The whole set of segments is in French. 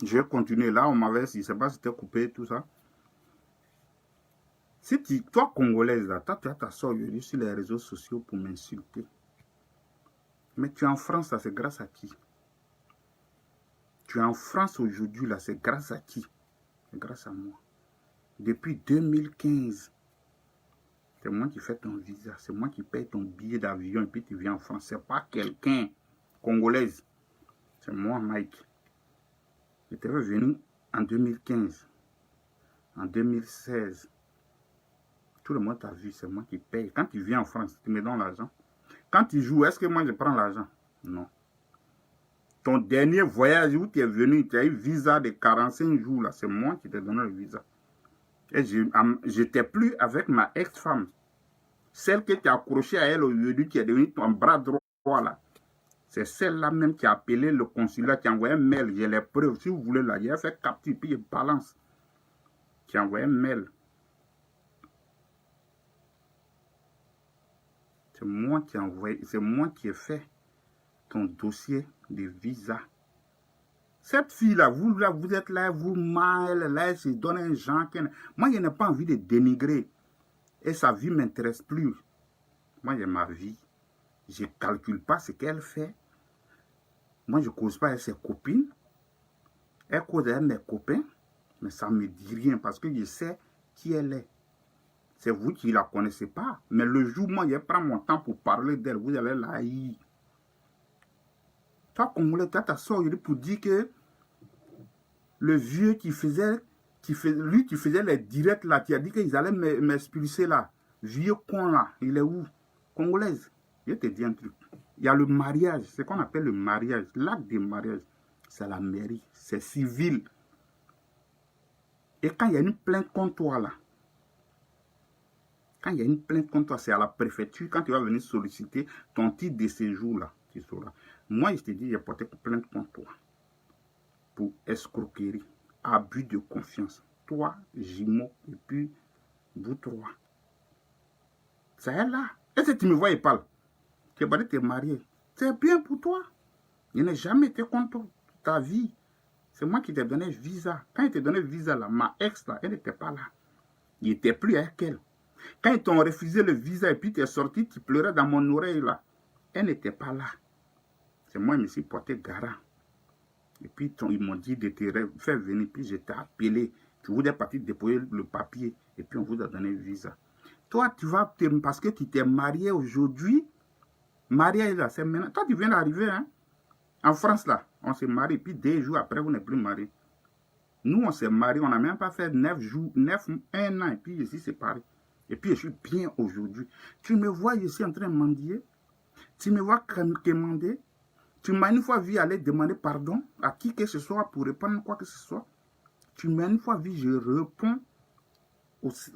Je vais continuer. Là, on m'avait, je ne sais pas si c'était coupé, tout ça. Si toi, Congolaise, là, toi, tu as ta soeur aujourd'hui sur les réseaux sociaux pour m'insulter. Mais tu es en France, là, c'est grâce à qui? Tu es en France aujourd'hui, là, c'est grâce à qui? C'est grâce à moi. Depuis 2015, c'est moi qui fais ton visa, c'est moi qui paye ton billet d'avion et puis tu viens en France. C'est pas quelqu'un, Congolaise. C'est moi, Mike. J'étais revenu en 2015, en 2016. Tout le monde t'a vu, c'est moi qui paye. Quand tu viens en France, tu me donnes l'argent. Quand tu joues, est-ce que moi je prends l'argent? Non. Ton dernier voyage où tu es venu, tu as eu visa de 45 jours, là, c'est moi qui t'ai donné le visa. Et je n'étais plus avec ma ex-femme. Celle que tu as accrochée à elle aujourd'hui, qui est devenue ton bras droit, là. C'est celle-là même qui a appelé le consulat, qui a envoyé un mail. J'ai les preuves. Si vous voulez, là, il a fait capture, puis il balance. Qui a envoyé un mail. C'est moi qui ai envoyé, c'est moi qui ai fait ton dossier de visa. Cette fille-là, vous êtes là, vous mal, là, elle se donne un genre. Moi, je n'ai pas envie de dénigrer. Et sa vie ne m'intéresse plus. Moi, j'ai ma vie. Je ne calcule pas ce qu'elle fait. Moi, je ne cause pas avec ses copines. Elle cause avec mes copains. Mais ça ne me dit rien parce que je sais qui elle est. C'est vous qui ne la connaissez pas. Mais le jour où moi, je prends mon temps pour parler d'elle, vous allez la haïr. Toi, Congolais, tu as ta soeur pour dire que le vieux qui faisait les directs là, qui a dit qu'ils allaient m'expulser là. Vieux con là, il est où? Congolaise, je te dis un truc. Il y a le mariage, ce qu'on appelle le mariage. L'acte de mariage, c'est la mairie, c'est civil. Et quand il y a une plainte contre toi là, quand il y a une plainte contre toi, c'est à la préfecture, quand tu vas venir solliciter ton titre de séjour là, tu sauras. Moi, je te dis, j'ai porté plainte contre toi pour escroquerie, abus de confiance. Toi, Jimo, et puis vous trois. Ça est là. Et si tu me vois et parles, tu es marié. C'est bien pour toi. Je n'ai jamais été contre ta vie. C'est moi qui t'ai donné visa. Quand il t'a donné visa là, ma ex là, elle n'était pas là. Il n'était plus avec elle. Quand ils t'ont refusé le visa et puis tu es sorti, tu pleurais dans mon oreille là. Elle n'était pas là. C'est moi qui me suis porté garant. Et puis ils m'ont dit de te faire venir, puis je t'ai appelé. Tu voulais partir déposer le papier et puis on vous a donné le visa. Toi, tu vas, parce que tu t'es marié aujourd'hui, marié là, c'est maintenant. Toi, tu viens d'arriver, hein. En France là, on s'est marié, puis 2 jours après, vous n'êtes plus marié. Nous, on s'est marié, on n'a même pas fait 9 jours, 1 an, et puis je suis séparé. Et puis je suis bien aujourd'hui. Tu me vois, je suis en train de mendier. Tu me vois quémander. Tu m'as une fois vu aller demander pardon à qui que ce soit pour répondre quoi que ce soit. Tu m'as une fois vu, je réponds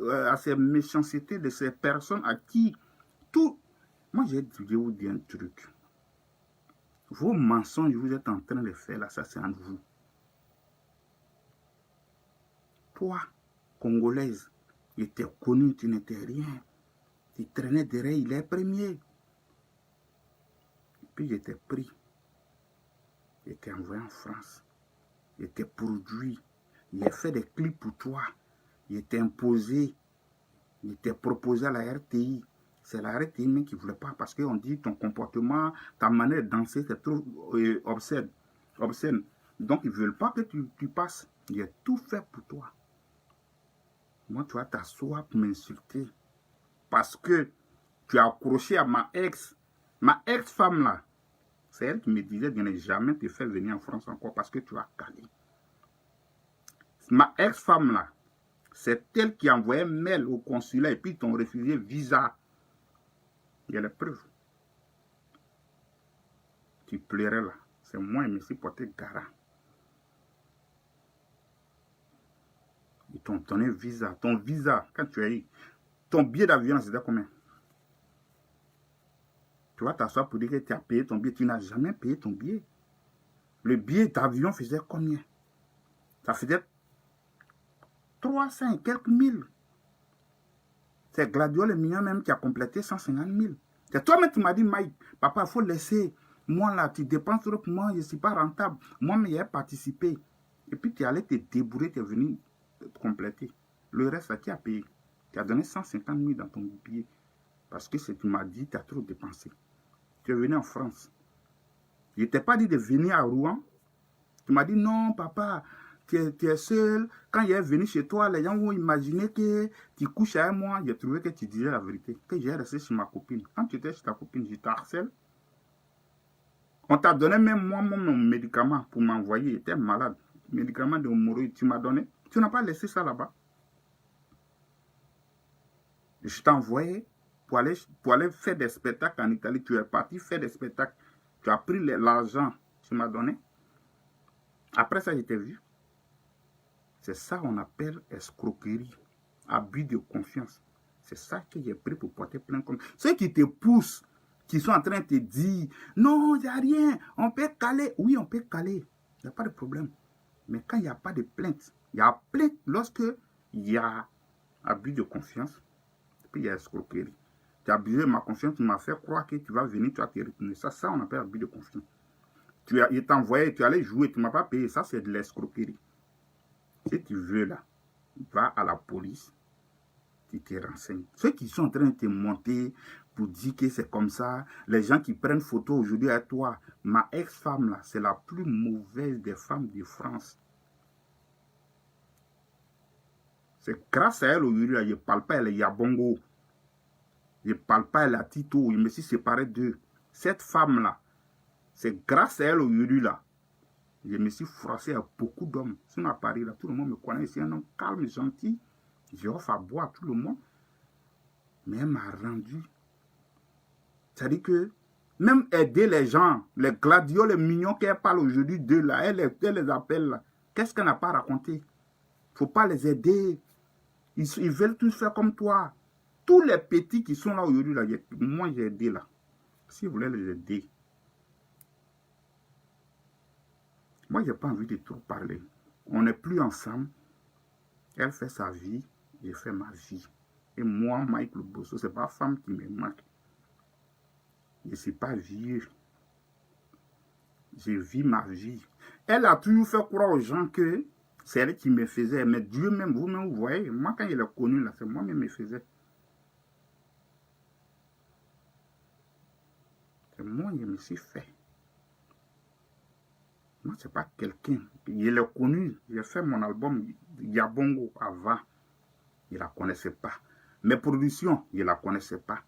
à ces méchancetés de ces personnes à qui tout... Moi, je vais vous dire un truc. Vos mensonges, vous êtes en train de faire là, ça c'est entre vous. Toi, Congolaise, il était connu, tu n'étais rien. Tu traînais derrière, il est premier. Puis j'étais pris. J'étais envoyé en France. J'étais produit. Il a fait des clips pour toi. Il était imposé. Il était proposé à la RTI. C'est la RTI même qui ne voulait pas parce qu'on dit ton comportement, ta manière de danser, c'est trop obscène. Donc ils ne veulent pas que tu passes. J'ai tout fait pour toi. Moi, tu vas t'asseoir pour m'insulter. Parce que tu as accroché à ma ex. Ma ex-femme là. C'est elle qui me disait de ne jamais te faire venir en France encore parce que tu as calé. Ma ex-femme là, c'est elle qui a envoyé un mail au consulat et puis t'ont refusé visa. Il y a les preuves. Tu pleurais là. C'est moi qui me suis porté garant. Ils t'ont donné visa. Ton visa, quand tu as eu, ton billet d'avion, c'était combien? Tu vas t'asseoir pour dire que tu as payé ton billet. Tu n'as jamais payé ton billet. Le billet d'avion faisait combien? Ça faisait 300 et quelques mille. C'est Gladiol et Mignon même qui a complété 150 000. C'est toi-même qui m'as dit, Mike, papa, il faut laisser. Moi là, tu dépenses trop pour moi, je ne suis pas rentable. Moi, mais j'ai participé. Et puis tu es allé te débrouiller, tu es venu te compléter. Le reste, là, qui a payé? Tu as donné 150 000 dans ton billet. Parce que tu m'as dit, tu as trop dépensé. Tu es venu en France. Je ne t'ai pas dit de venir à Rouen. Tu m'as dit, non, papa, tu es seul. Quand il est venu chez toi, les gens vont imaginer que tu couches avec moi. J'ai trouvé que tu disais la vérité. Que j'ai resté chez ma copine. Quand tu étais chez ta copine, je t'harcèle. On t'a donné même moi mon médicament pour m'envoyer. J'étais malade. Médicament de hémorroïde, tu m'as donné. Tu n'as pas laissé ça là-bas. Je t'ai envoyé pour aller faire des spectacles en Italie. Tu es parti faire des spectacles. Tu as pris l'argent que tu m'as donné. Après ça, je t'ai vu. C'est ça qu'on appelle escroquerie, abus de confiance. C'est ça que j'ai pris pour porter plainte contre. Ceux qui te poussent, qui sont en train de te dire, non, il n'y a rien, on peut caler. Oui, on peut caler. Il n'y a pas de problème. Mais quand il n'y a pas de plainte, il y a plainte lorsque il y a abus de confiance, puis il y a escroquerie. Tu as abusé de ma confiance, tu m'as fait croire que tu vas venir, tu vas te retourner. Ça, on appelle abus de confiance. Il t'a envoyé, tu allais jouer, tu ne m'as pas payé. Ça, c'est de l'escroquerie. Si tu veux là, va à la police, tu te renseignes. Ceux qui sont en train de te monter pour dire que c'est comme ça, les gens qui prennent photo aujourd'hui à toi, ma ex-femme là, c'est la plus mauvaise des femmes de France. C'est grâce à elle aujourd'hui là, je ne parle pas, elle est Yabongo. Je ne parle pas, elle a Tito, je me suis séparé d'eux. Cette femme là, c'est grâce à elle aujourd'hui là. Je me suis froissé à beaucoup d'hommes. Sinon à Paris, là, tout le monde me connaît. C'est un homme calme, gentil. J'offre à boire à tout le monde. Mais elle m'a rendu. C'est-à-dire que même aider les gens, les gladioles, les mignons qu'elle parle aujourd'hui d'eux, là, elle les appelle là. Qu'est-ce qu'elle n'a pas raconté? Il ne faut pas les aider. Ils veulent tous faire comme toi. Tous les petits qui sont là aujourd'hui, là, moi j'ai aidé là. Si vous voulez les aider, moi, je n'ai pas envie de trop parler. On n'est plus ensemble. Elle fait sa vie, je fais ma vie. Et moi, Michael Bosso, ce n'est pas la femme qui me manque. Je ne suis pas vieux. Je vis ma vie. Elle a toujours fait croire aux gens que c'est elle qui me faisait. Mais Dieu même, vous-même, vous voyez, moi, quand je l'ai connu, là, c'est moi qui me faisais. C'est moi qui me suis fait. Moi, ce n'est pas quelqu'un. Je l'ai connu. J'ai fait mon album Yabongo avant. Je ne la connaissais pas. Mes productions, je ne la connaissais pas.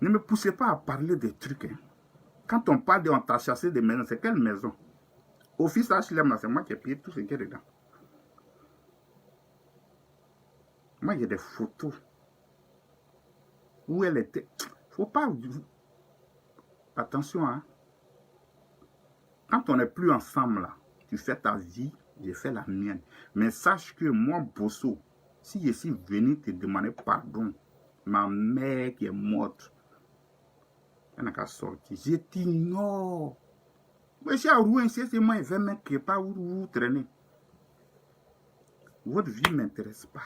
Ne me poussez pas à parler des trucs. Hein. Quand on parle de on t'a chassé des maisons, c'est quelle maison? Office HLM, c'est moi qui ai payé tout ce qui est dedans. Moi, j'ai des photos où elle était. Faut pas. Attention, hein. Quand on n'est plus ensemble, là, tu fais ta vie, j'ai fait la mienne. Mais sache que moi, Bosso, si je suis venu te demander pardon, ma mère qui est morte, elle n'a qu'à sortir. Je t'ignore. Moi, je suis à Rouen, c'est moi, je vais mettre pas où vous traînez. Votre vie ne m'intéresse pas.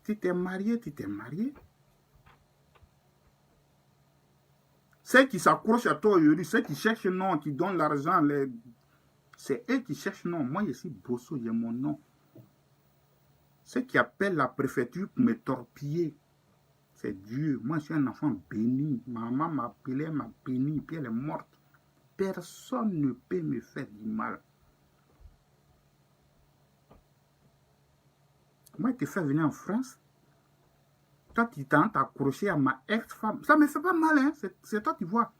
Tu t'es marié, tu t'es marié. Ceux qui s'accrochent à toi aujourd'hui, ceux qui cherchent non, qui donnent l'argent, c'est eux qui cherchent non. Moi, je suis Bosso, j'ai mon nom. Ceux qui appellent la préfecture pour me torpiller, c'est Dieu. Moi, je suis un enfant béni. Ma maman m'a appelé, m'a béni, puis elle est morte. Personne ne peut me faire du mal. Moi, je t'ai fait venir en France. Toi, tu t'as accroché à ma ex-femme. Ça ne me fait pas mal, hein. C'est toi qui vois.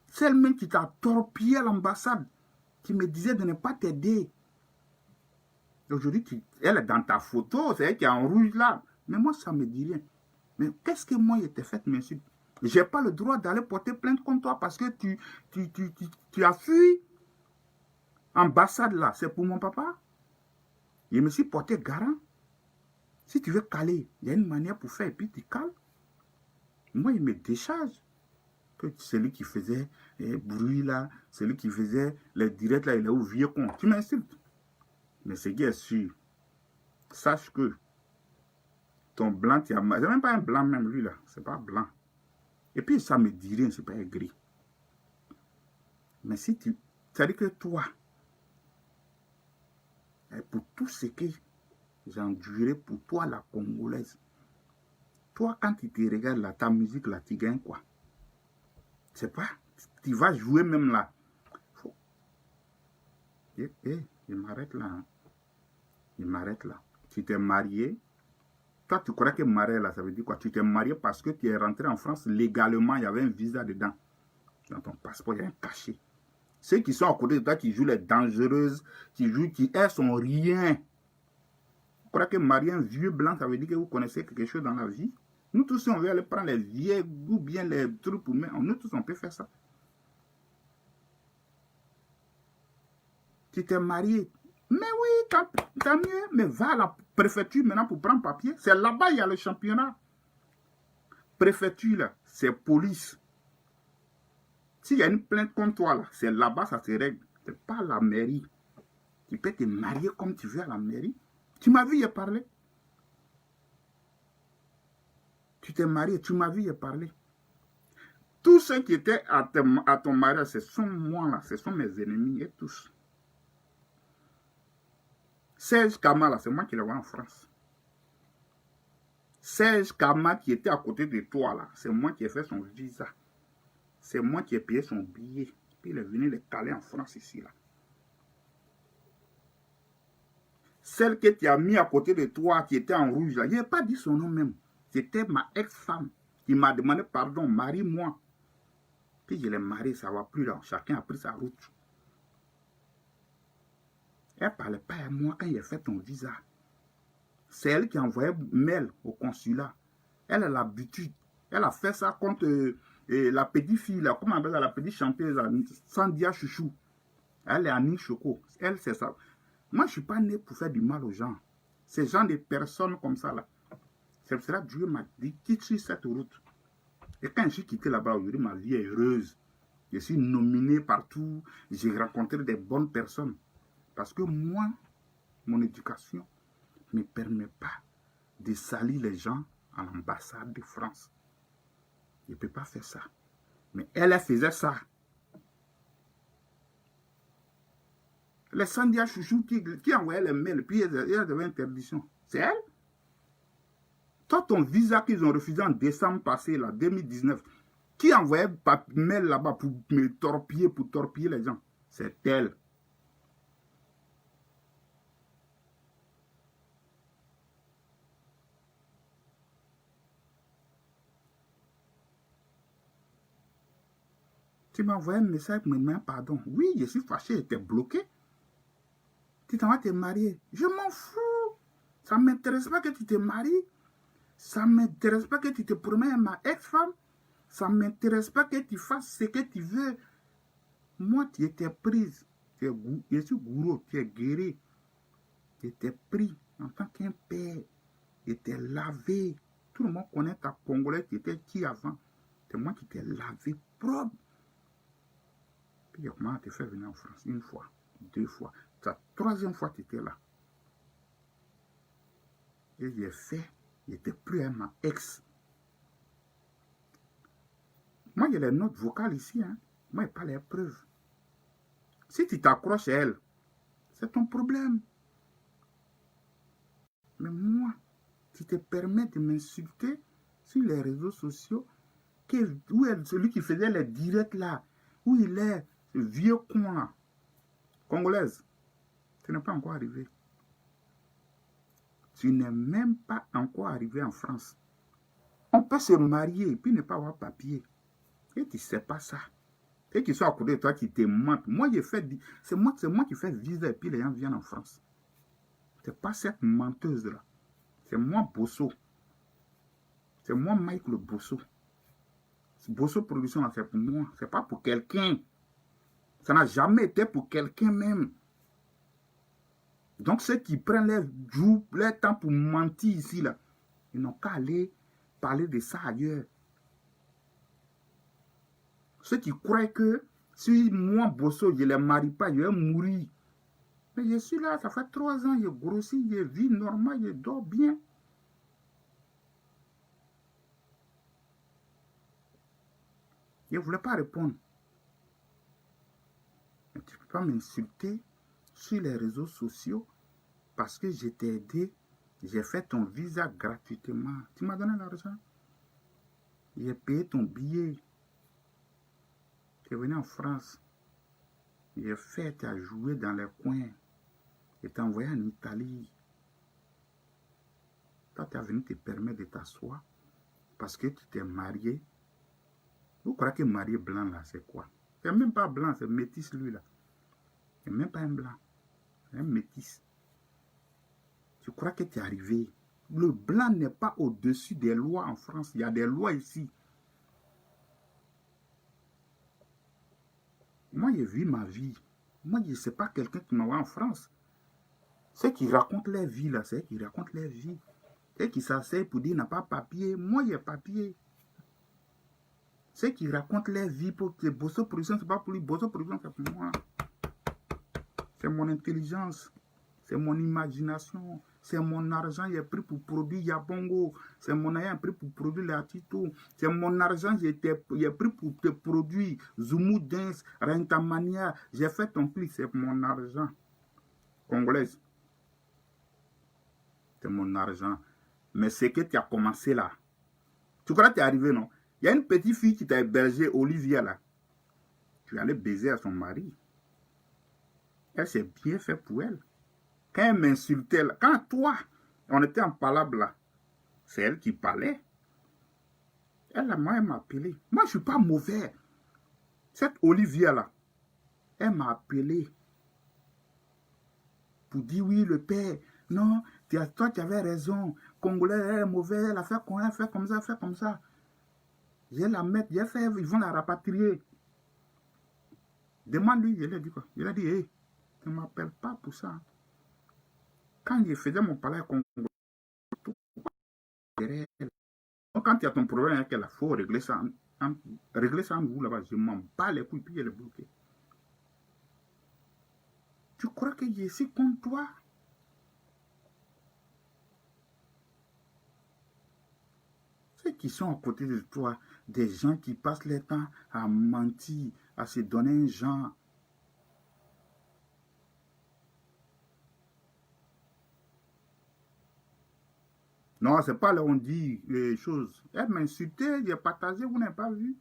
Celle-même qui t'a torpillé à l'ambassade, qui me disait de ne pas t'aider. Aujourd'hui, elle est dans ta photo, c'est elle qui est en rouge là. Mais moi, ça ne me dit rien. Mais qu'est-ce que moi, je t'ai fait m'insulter? Je n'ai pas le droit d'aller porter plainte contre toi parce que tu as fui. Ambassade là, c'est pour mon papa. Je me suis porté garant. Si tu veux caler, il y a une manière pour faire et puis tu cales. Moi, il me décharge. Que celui qui faisait bruit là, celui qui faisait les directs là, il est où vieux con. Tu m'insultes. Mais ce qui est sûr, sache que ton blanc, c'est même pas un blanc même lui là, c'est pas blanc. Et puis ça me dit rien, c'est pas gris. Mais si tu... C'est-à-dire que toi, pour tout ce que j'ai enduré pour toi, la Congolaise, toi, quand tu te regardes là, ta musique là, tu gagnes quoi? C'est pas... Tu vas jouer même là. Faut... il m'arrête là. Hein. Il m'arrête là. Tu t'es marié. Toi, tu crois que marié là, ça veut dire quoi? Tu t'es marié parce que tu es rentré en France légalement, il y avait un visa dedans. Dans ton passeport, il y a un cachet. Ceux qui sont à côté de toi, qui jouent les dangereuses, elles sont rien. Vous croyez que marier un vieux blanc, ça veut dire que vous connaissez quelque chose dans la vie? Nous tous, si on veut aller prendre les vieilles ou bien les trucs pour mettre, nous tous, on peut faire ça. Tu t'es marié. Mais oui, t'as mieux. Mais va à la préfecture maintenant pour prendre papier. C'est là-bas, il y a le championnat. Préfecture, là, c'est police. S'il y a une plainte contre toi, là, c'est là-bas, ça se règle. C'est pas la mairie. Tu peux te marier comme tu veux à la mairie. Tu m'as vu y parler. Tu t'es marié, tu m'as vu y parler. Tous ceux qui étaient à ton mariage, ce sont moi là, ce sont mes ennemis et tous. Serge Kama là, c'est moi qui l'ai vu en France. Serge Kama qui était à côté de toi là, c'est moi qui ai fait son visa. C'est moi qui ai payé son billet. Puis il est venu le caler en France ici là. Celle que tu as mis à côté de toi, qui était en rouge là, je n'ai pas dit son nom même. C'était ma ex-femme qui m'a demandé pardon, marie-moi. Puis je l'ai mariée, ça ne va plus là. Chacun a pris sa route. Elle ne parlait pas à moi quand il a fait ton visa. C'est elle qui a envoyé mail au consulat. Elle a l'habitude. Elle a fait ça contre la petite fille, là, comment on appelle ça, la petite chanteuse, Sandia Chouchou. Elle est Annie Choco. Elle, c'est ça. Moi, je ne suis pas né pour faire du mal aux gens. Ces gens de personnes comme ça, là. C'est pour cela que Dieu m'a dit, quitte sur cette route. Et quand je suis quitté là-bas, aujourd'hui, ma vie est heureuse. Je suis nominé partout. J'ai rencontré des bonnes personnes. Parce que moi, mon éducation ne me permet pas de salir les gens à l'ambassade de France. Je ne peux pas faire ça. Mais elle faisait ça. Les Sandia Chouchou qui envoyaient les mails, puis il y avait interdiction. C'est elle. Toi, ton visa qu'ils ont refusé en décembre passé, là, 2019, qui envoyait mail là-bas pour me torpiller, pour torpiller les gens? C'est elle. Tu m'as envoyé un message pour me demander pardon. Oui, je suis fâché, j'étais bloqué. Tu t'en vas te marier. Je m'en fous. Ça ne m'intéresse pas que tu te maries. Ça ne m'intéresse pas que tu te promènes à ma ex-femme. Ça ne m'intéresse pas que tu fasses ce que tu veux. Moi, tu étais prise. Je suis gourou, tu es guéri. Tu étais pris en tant qu'un père. Tu étais lavé. Tout le monde connaît ta Congolais qui était qui avant. C'est moi qui t'ai lavé propre. Puis il commence à te faire venir en France une fois, deux fois. La troisième fois, tu étais là. Et j'ai fait, j'étais plus à ma ex. Moi, il y a les notes vocales ici. Hein. Moi, il n'y a pas les preuves. Si tu t'accroches à elle, c'est ton problème. Mais moi, tu te permets de m'insulter sur les réseaux sociaux. Où est celui qui faisait les directs là? Où il est? Ce vieux con là. Congolaise, ce n'est pas encore arrivé. Tu n'es même pas encore arrivé en France. On peut se marier et puis ne pas avoir papier. Et tu ne sais pas ça. Et qu'ils sont à côté de toi qui te mentent. Moi, c'est moi qui fais visa et puis les gens viennent en France. Ce n'est pas cette menteuse-là. C'est moi, Bosso. C'est moi, Mike le Bosso. Bosso Production, c'est pour moi. Ce n'est pas pour quelqu'un. Ça n'a jamais été pour quelqu'un même. Donc, ceux qui prennent leur temps pour mentir ici, là, ils n'ont qu'à aller parler de ça ailleurs. Ceux qui croient que si moi, Bosso, je ne les marie pas, je vais mourir. Mais je suis là, ça fait 3 ans, je grossis, je vis normal, je dors bien. Je ne voulais pas répondre. pas m'insulter sur les réseaux sociaux parce que je t'ai aidé. J'ai fait ton visa gratuitement. Tu m'as donné l'argent. J'ai payé ton billet. Tu es venu en France. J'ai fait, tu as joué dans les coins. Je t'ai envoyé en Italie. Toi, tu es venu te permettre de t'asseoir parce que tu t'es marié. Vous croyez que marié blanc, là, c'est quoi? C'est même pas blanc, c'est métis, lui, là. C'est même pas un blanc. C'est un métis. Tu crois que tu es arrivé. Le blanc n'est pas au-dessus des lois en France. Il y a des lois ici. Moi, j'ai vu ma vie. Moi, je ne sais pas quelqu'un qui m'envoie en France. Ceux qui racontent leur vie, là, c'est eux qui racontent leur vie. Ceux qui s'asseyent pour dire n'a pas papier. Moi, j'ai papier. Ceux qui racontent leur vie pour que Bosso Production, ce n'est pas pour lui. Bosso Production, c'est pour moi. C'est mon intelligence. C'est mon imagination. C'est mon argent, j'ai pris pour produire Yabongo. C'est mon argent, j'ai pris pour produire Latito. C'est mon argent, j'ai pris pour te produire Zoumou Dance, Rentamania. J'ai fait ton clip, c'est mon argent. Congolaise. C'est mon argent. Mais c'est que tu as commencé là. Tu crois que tu es arrivé, non? Il y a une petite fille qui t'a hébergé, Olivia, là. Tu es allé baiser à son mari. Elle s'est bien fait pour elle. Quand elle m'insultait, quand toi, on était en palabre là, c'est elle qui parlait. Elle m'a appelé. Moi, je ne suis pas mauvais. Cette Olivia là, elle m'a appelé pour dire oui, le père, non, toi tu avais raison. Congolais, elle est mauvaise, elle a fait comme ça, elle fait comme ça. Je vais la mettre, ils vont la rapatrier. Demande-lui, je lui ai dit quoi? Je lui ai dit, hey, ne m'appelle pas pour ça. Quand je faisais mon palais congolais, quand il y a ton problème avec elle, il faut régler ça en vous là-bas. Je m'en bats les couilles, puis je les bloqué. Tu crois que je suis contre toi? Ceux qui sont à côté de toi, des gens qui passent leur temps à mentir, à se donner un genre. Non, c'est pas là où on dit les choses. Elle m'insultait, j'ai partagé, vous n'avez pas vu.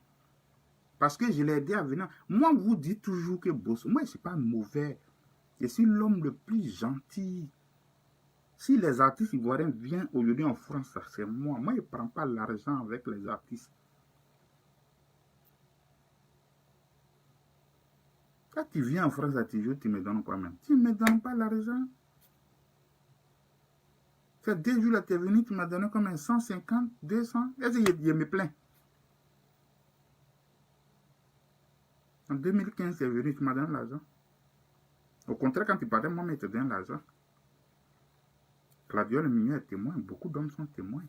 Parce que je l'ai aidé à venir. Moi, vous dites toujours que Bosso, moi, je ne suis pas mauvais. Je suis l'homme le plus gentil. Si les artistes ivoiriens viennent aujourd'hui en France, c'est moi. Moi, je ne prends pas l'argent avec les artistes. Quand tu viens en France à Tijo, tu ne me donnes pas même. Tu ne me donnes pas l'argent. C'est 2 jours là, tu es venu, tu m'as donné comme 150, 200. Est-ce que je me plains? En 2015, tu es venu, tu m'as donné l'argent. Au contraire, quand tu partais, moi, je te donne l'argent. Claudio le Mignon est témoin. Beaucoup d'hommes sont témoins.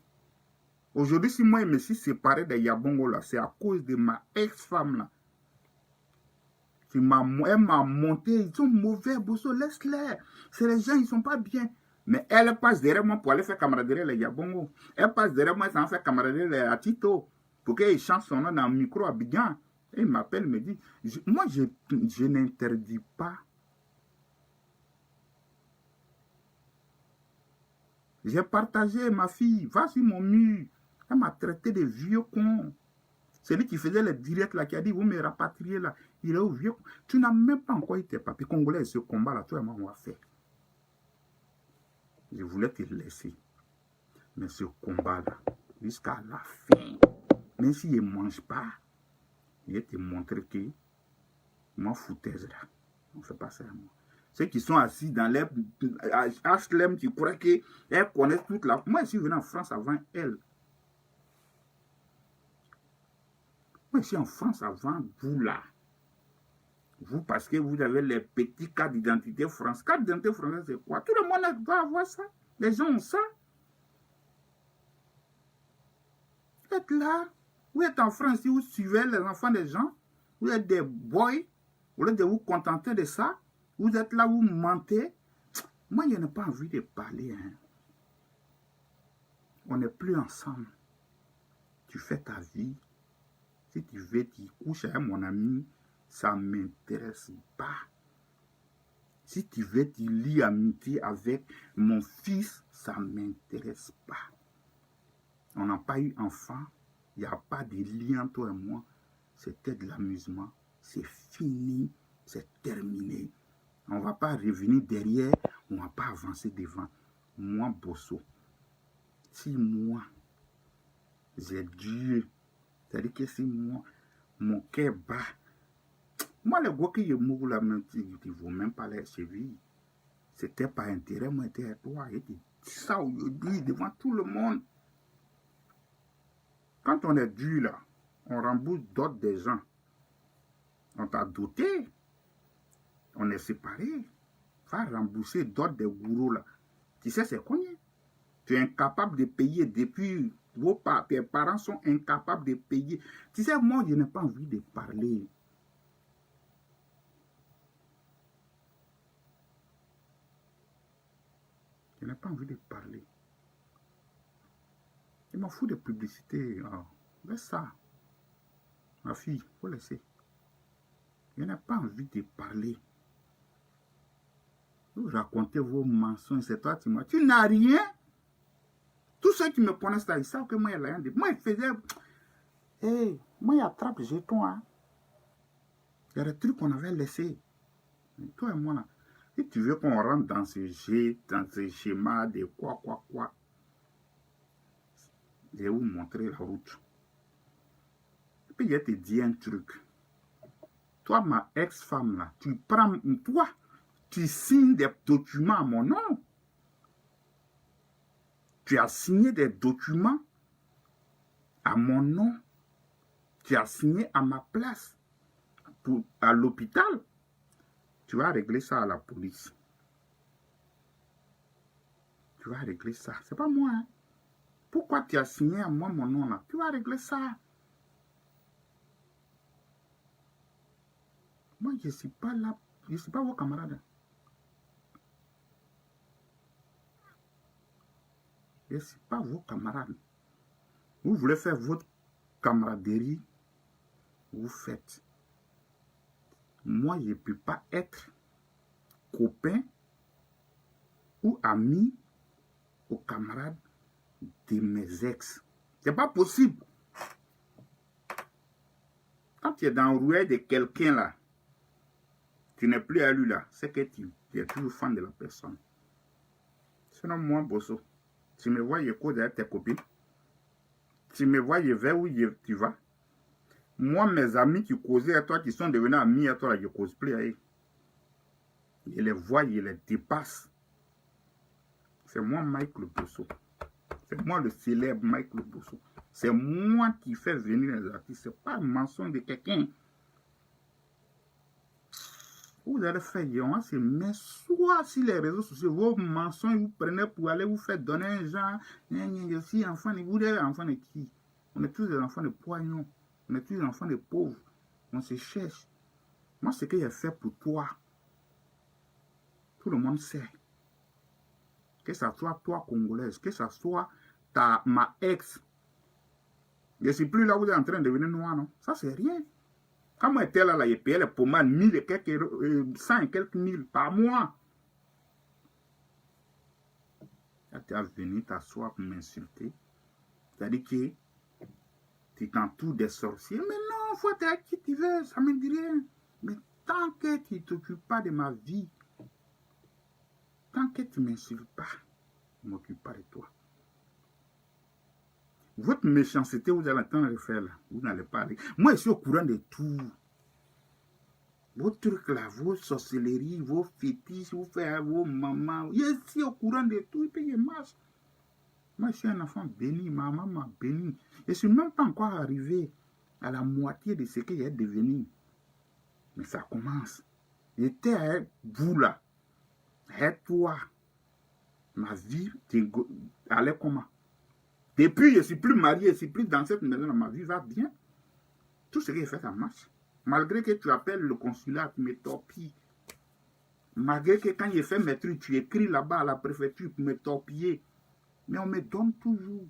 Aujourd'hui, si moi, je me suis séparé de Yabongo, là, c'est à cause de ma ex-femme, là. Elle m'a monté. Ils sont mauvais, Bosso, laisse-les. C'est les gens, ils ne sont pas bien. Mais elle passe derrière moi pour aller faire camaraderie les Yabongo. Elle passe derrière moi sans faire camaraderie les Atito. Pour qu'il chante son nom dans le micro à Abidjan. Et il m'appelle, me dit, moi, je n'interdis pas. J'ai partagé ma fille, va sur mon mur. Elle m'a traité de vieux con. Celui qui faisait les directs là, qui a dit, vous me rapatriez là. Il est au vieux con. Tu n'as même pas encore eu tes papiers congolais. Ce combat là, toi et moi, on va faire. Je voulais te laisser. Mais ce combat là, jusqu'à la fin, même s'il ne mange pas, je vais te montrer que moi, foutaise là, on ne fait pas ça à moi. Ceux qui sont assis dans les HLM, tu crois qu'elles connaissent toute la... Moi, je suis venu en France avant elle. Moi, je suis en France avant vous, là. Vous, parce que vous avez les petits cartes d'identité français. Carte d'identité française, c'est quoi? Tout le monde doit avoir ça. Les gens ont ça. Vous êtes là. Vous êtes en France, si vous suivez les enfants des gens. Vous êtes des boys. Au lieu de vous contenter de ça, vous êtes là, vous mentez. Moi, je n'ai pas envie de parler. Hein. On n'est plus ensemble. Tu fais ta vie. Si tu veux, tu couches avec mon ami. Ça ne m'intéresse pas. Si tu veux, tu lis amitié avec mon fils, ça ne m'intéresse pas. On n'a pas eu enfant, il n'y a pas de lien, toi et moi. C'était de l'amusement, c'est fini, c'est terminé. On ne va pas revenir derrière, on ne va pas avancer devant. Moi, Bosso, si moi, j'ai Dieu, c'est-à-dire que si moi, mon cœur bat, moi, le gars qui est mort là, même, il ne vaut même pas les chevilles. C'était pas intérêt, moi, j'étais à toi. Et ça aujourd'hui, devant tout le monde. Quand on est dur là, on rembourse d'autres des gens. On t'a doté, on est séparés. Va rembourser d'autres des gourous là. Tu sais, c'est combien? Tu es incapable de payer depuis tes parents sont incapables de payer. Tu sais, moi, je n'ai pas envie de parler. Je n'ai pas envie de parler. Je m'en fous de publicité. Oh, laisse ça. Ma fille, il faut laisser. Je n'ai pas envie de parler. Vous racontez vos mensonges, c'est toi, tu n'as rien. Tous ceux qui me connaissent là, ils savent que moi, il y a rien de... Moi, il faisait... Hey, moi, il attrape jeton. Hein. Il y a des trucs qu'on avait laissés. Toi et moi, là. Si tu veux qu'on rentre dans ce jeu, dans ce schéma de quoi, je vais vous montrer la route. Et puis, je te dis un truc. Toi, ma ex-femme, là, tu prends... Toi, tu signes des documents à mon nom. Tu as signé des documents à mon nom. Tu as signé à ma place. À l'hôpital. Tu vas régler ça à la police. Tu vas régler ça. C'est pas moi. Hein. Pourquoi tu as signé à moi mon nom là? Tu vas régler ça. Moi, je ne suis pas là. Je ne suis pas vos camarades. Je ne suis pas vos camarades. Vous voulez faire votre camaraderie, vous faites. Moi, je ne peux pas être copain ou ami aux camarades de mes ex. C'est pas possible. Quand tu es dans le rouet de quelqu'un là, tu n'es plus à lui là, c'est que tu es toujours fan de la personne. Sinon, moi, Bosso, tu me vois, je cause avec tes copines. Tu me vois, je vais où tu vas. Moi, mes amis qui causaient à toi, qui sont devenus amis à toi, je ne cause plus à eux. Je les vois, je les dépasse. C'est moi, Mike le Bosso. C'est moi le célèbre Mike le Bosso. C'est moi qui fais venir les artistes. Ce n'est pas un mensonge de quelqu'un. Vous allez faire, mais soit sur les réseaux sociaux, vos mensonges, vous prenez pour aller vous faire donner un genre. Je suis enfant de vous, êtes enfant de qui? On est tous des enfants de poignons. On est tous des enfants de pauvres. On se cherche. Moi, ce que j'ai fait pour toi, tout le monde sait. Que ça soit toi, Congolaise, que ça soit ma ex. Je ne suis plus là où vous êtes en train de devenir noir, non? Ça, c'est rien. Quand moi j'étais là, je payais les pommades 1000 et quelques, 100 et quelques mille par mois. Là, tu es venu t'asseoir pour m'insulter. C'est-à-dire que tu t'entoures des sorciers. Mais non, il faut être avec qui tu veux, ça ne me dit rien. Mais tant que tu ne t'occupes pas de ma vie, tant que tu ne m'insultes pas, je ne m'occupe pas de toi. Votre méchanceté, vous allez entendre le faire là. Vous n'allez pas aller. Moi, je suis au courant de tout. Vos trucs là, vos sorcelleries, vos fétiches, vous faites vos mamans. Je suis au courant de tout et puis je marche. Moi, je suis un enfant béni. Ma maman m'a béni. Je ne suis même pas encore arrivé à la moitié de ce que j'ai devenu. Mais ça commence. J'étais avec vous là. Avec toi. Ma vie allait comment? Depuis, je ne suis plus marié, je ne suis plus dans cette maison, ma vie va bien. Tout ce que j'ai fait, ça marche. Malgré que tu appelles le consulat, tu me torpilles. Malgré que quand j'ai fait mes trucs, tu écris là-bas à la préfecture pour me torpiller. Mais on me donne toujours.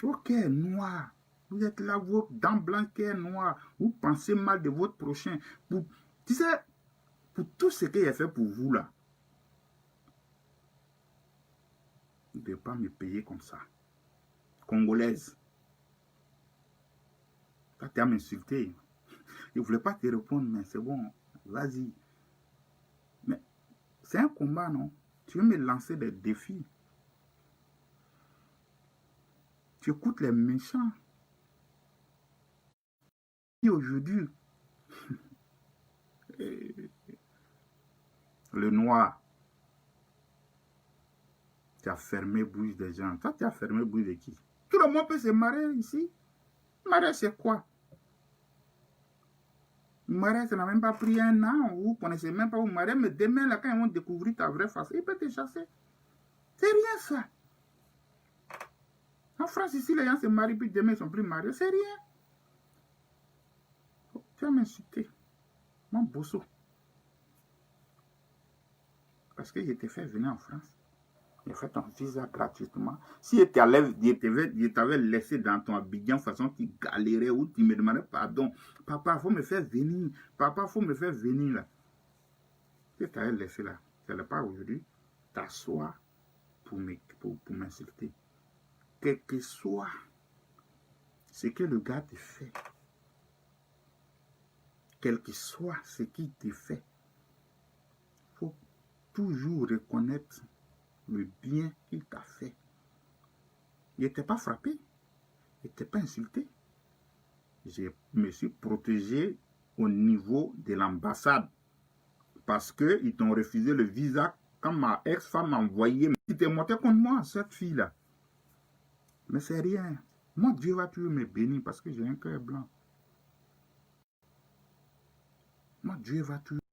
Ok, noir. Vous êtes là, vos dents blanches et noires. Vous pensez mal de votre prochain. Tu sais, pour tout ce qu'il a fait pour vous là, vous ne devez pas me payer comme ça. Congolaise. Tu as m'insulté. Je ne voulais pas te répondre, mais c'est bon. Vas-y. Mais c'est un combat, non? Tu veux me lancer des défis. Tu écoutes les méchants. Et aujourd'hui, le noir, tu as fermé bouche des gens. Toi, tu as fermé bouche de qui? Tout le monde peut se marier ici. Marier, c'est quoi? Marier, ça n'a même pas pris un an. Vous ne connaissez même pas vous marier. Mais demain, là, quand ils vont découvrir ta vraie face, ils peuvent te chasser. C'est rien, ça. En France, ici, les gens se marient, puis demain, ils ne sont plus mariés. C'est rien. Tu vas m'insulter. Mon bosso. Parce que je t'ai fait venir en France. J'ai fait ton visa gratuitement. Si je t'avais laissé dans ton Abidjan, façon tu galérais ou tu me demandais pardon. Papa, il faut me faire venir. Papa, il faut me faire venir là. Si je t'avais laissé là, ce n'est pas aujourd'hui. T'assois pour m'insulter. Quel que soit ce que le gars te fait, quel que soit ce qu'il te fait, il faut toujours reconnaître le bien qu'il t'a fait. Il n'était pas frappé, il n'était pas insulté. Je me suis protégé au niveau de l'ambassade parce qu'ils t'ont refusé le visa quand ma ex-femme m'a envoyé. Il était monté contre moi, cette fille-là. Mais c'est rien. Moi, Dieu va toujours me bénir parce que j'ai un cœur blanc. Moi, Dieu va toujours